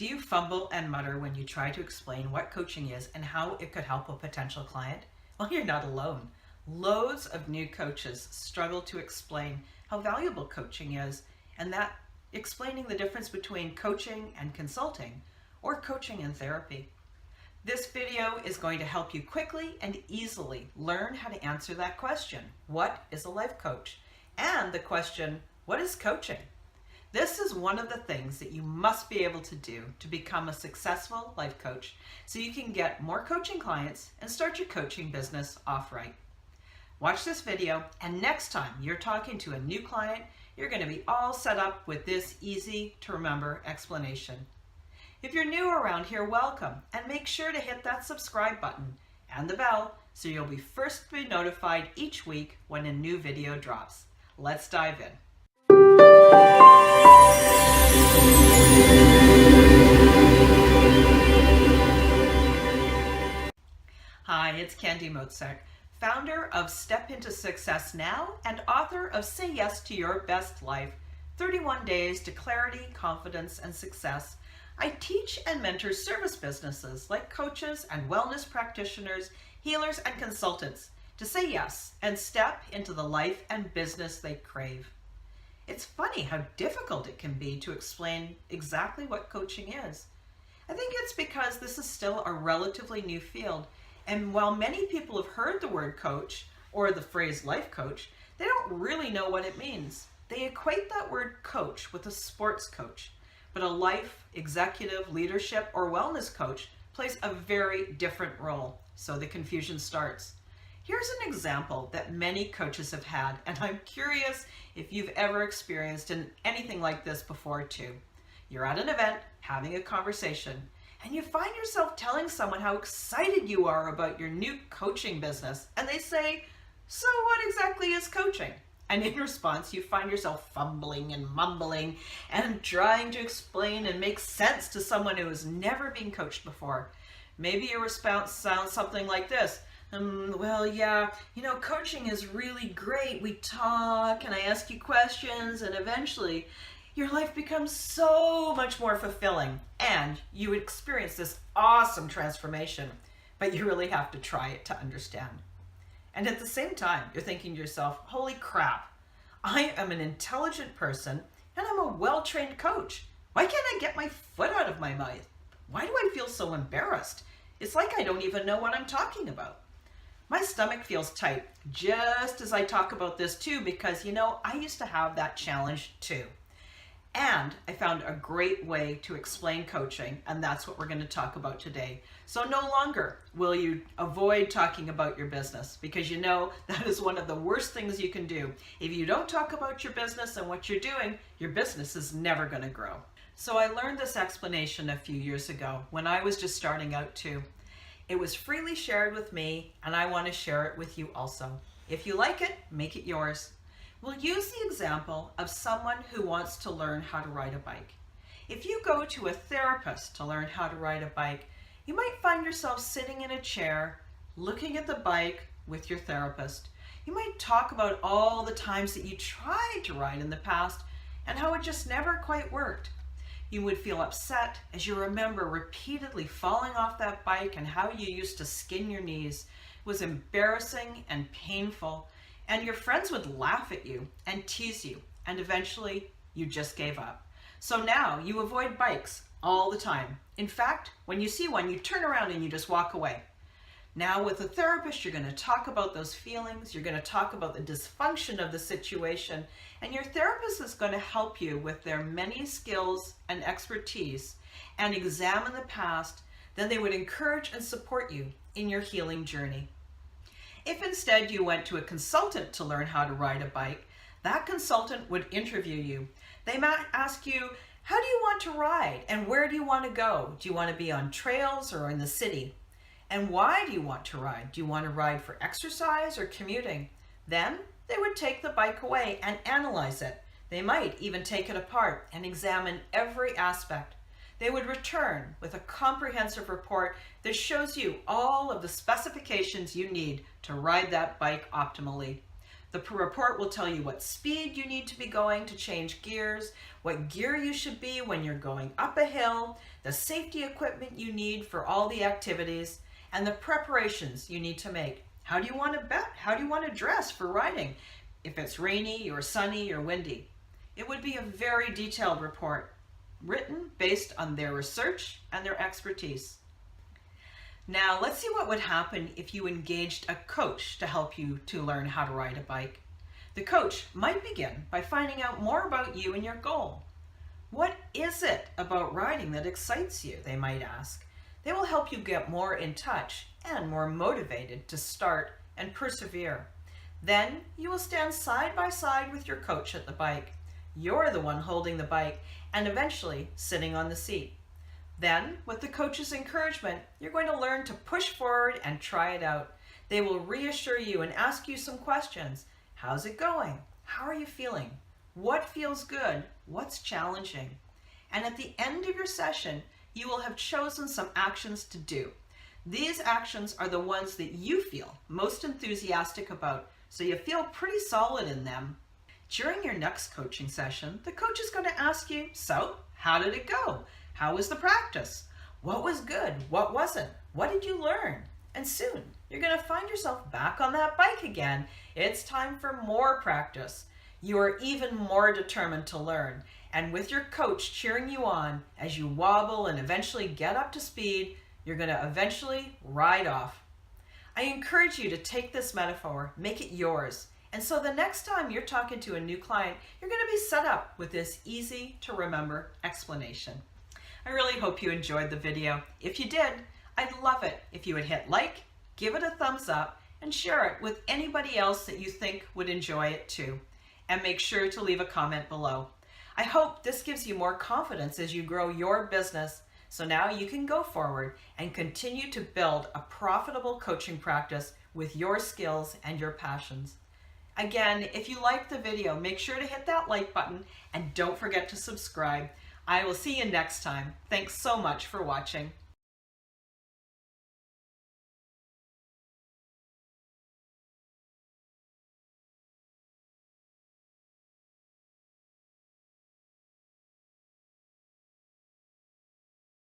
Do you fumble and mutter when you try to explain what coaching is and how it could help a potential client? Well, you're not alone. Loads of new coaches struggle to explain how valuable coaching is, and that explaining the difference between coaching and consulting, or coaching and therapy. This video is going to help you quickly and easily learn how to answer that question, what is a life coach? And the question, what is coaching? This is one of the things that you must be able to do to become a successful life coach so you can get more coaching clients and start your coaching business off right. Watch this video, and next time you're talking to a new client, you're going to be all set up with this easy to remember explanation. If you're new around here, welcome, and make sure to hit that subscribe button and the bell so you'll be first to be notified each week when a new video drops. Let's dive in. Hi, it's Candy Motzek, founder of Step Into Success Now and author of Say Yes to Your Best Life, 31 Days to Clarity, Confidence, and Success. I teach and mentor service businesses like coaches and wellness practitioners, healers, and consultants to say yes and step into the life and business they crave. It's funny how difficult it can be to explain exactly what coaching is. I think it's because this is still a relatively new field, and while many people have heard the word coach or the phrase life coach, they don't really know what it means. They equate that word coach with a sports coach, but a life, executive, leadership, or wellness coach plays a very different role, so the confusion starts. Here's an example that many coaches have had, and I'm curious if you've ever experienced anything like this before too. You're at an event, having a conversation, and you find yourself telling someone how excited you are about your new coaching business, and they say, "So what exactly is coaching?" And in response, you find yourself fumbling and mumbling and trying to explain and make sense to someone who has never been coached before. Maybe your response sounds something like this. Well, yeah, coaching is really great. We talk and I ask you questions, and eventually your life becomes so much more fulfilling and you experience this awesome transformation, but you really have to try it to understand. And at the same time, you're thinking to yourself, holy crap, I am an intelligent person and I'm a well-trained coach. Why can't I get my foot out of my mouth? Why do I feel so embarrassed? It's like I don't even know what I'm talking about. My stomach feels tight just as I talk about this too, because I used to have that challenge too. And I found a great way to explain coaching, and that's what we're going to talk about today. So no longer will you avoid talking about your business, because that is one of the worst things you can do. If you don't talk about your business and what you're doing, your business is never going to grow. So I learned this explanation a few years ago when I was just starting out too. It was freely shared with me, and I want to share it with you also. If you like it, make it yours. We'll use the example of someone who wants to learn how to ride a bike. If you go to a therapist to learn how to ride a bike, you might find yourself sitting in a chair, looking at the bike with your therapist. You might talk about all the times that you tried to ride in the past and how it just never quite worked. You would feel upset as you remember repeatedly falling off that bike and how you used to skin your knees. It was embarrassing and painful, and your friends would laugh at you and tease you, and eventually you just gave up. So now you avoid bikes all the time. In fact, when you see one, you turn around and you just walk away. Now with a therapist, you're going to talk about those feelings, you're going to talk about the dysfunction of the situation, and your therapist is going to help you with their many skills and expertise and examine the past. Then they would encourage and support you in your healing journey. If instead you went to a consultant to learn how to ride a bike, that consultant would interview you. They might ask you, how do you want to ride and where do you want to go? Do you want to be on trails or in the city? And why do you want to ride? Do you want to ride for exercise or commuting? Then they would take the bike away and analyze it. They might even take it apart and examine every aspect. They would return with a comprehensive report that shows you all of the specifications you need to ride that bike optimally. The report will tell you what speed you need to be going to change gears, what gear you should be when you're going up a hill, the safety equipment you need for all the activities, and the preparations you need to make. How do you want to bet? How do you want to dress for riding? If it's rainy or sunny or windy. It would be a very detailed report, written based on their research and their expertise. Now, let's see what would happen if you engaged a coach to help you to learn how to ride a bike. The coach might begin by finding out more about you and your goal. What is it about riding that excites you, they might ask. They will help you get more in touch and more motivated to start and persevere. Then you will stand side by side with your coach at the bike. You're the one holding the bike and eventually sitting on the seat. Then, with the coach's encouragement, you're going to learn to push forward and try it out. They will reassure you and ask you some questions. How's it going? How are you feeling? What feels good? What's challenging? And at the end of your session, you will have chosen some actions to do. These actions are the ones that you feel most enthusiastic about, so you feel pretty solid in them. During your next coaching session, the coach is going to ask you, so how did it go? How was the practice? What was good? What wasn't? What did you learn? And soon, you're going to find yourself back on that bike again. It's time for more practice. You are even more determined to learn. And with your coach cheering you on as you wobble and eventually get up to speed, you're going to eventually ride off. I encourage you to take this metaphor, make it yours. And so the next time you're talking to a new client, you're going to be set up with this easy to remember explanation. I really hope you enjoyed the video. If you did, I'd love it if you would hit like, give it a thumbs up, and share it with anybody else that you think would enjoy it too. And make sure to leave a comment below. I hope this gives you more confidence as you grow your business, so now you can go forward and continue to build a profitable coaching practice with your skills and your passions. Again, if you liked the video, make sure to hit that like button and don't forget to subscribe. I will see you next time. Thanks so much for watching.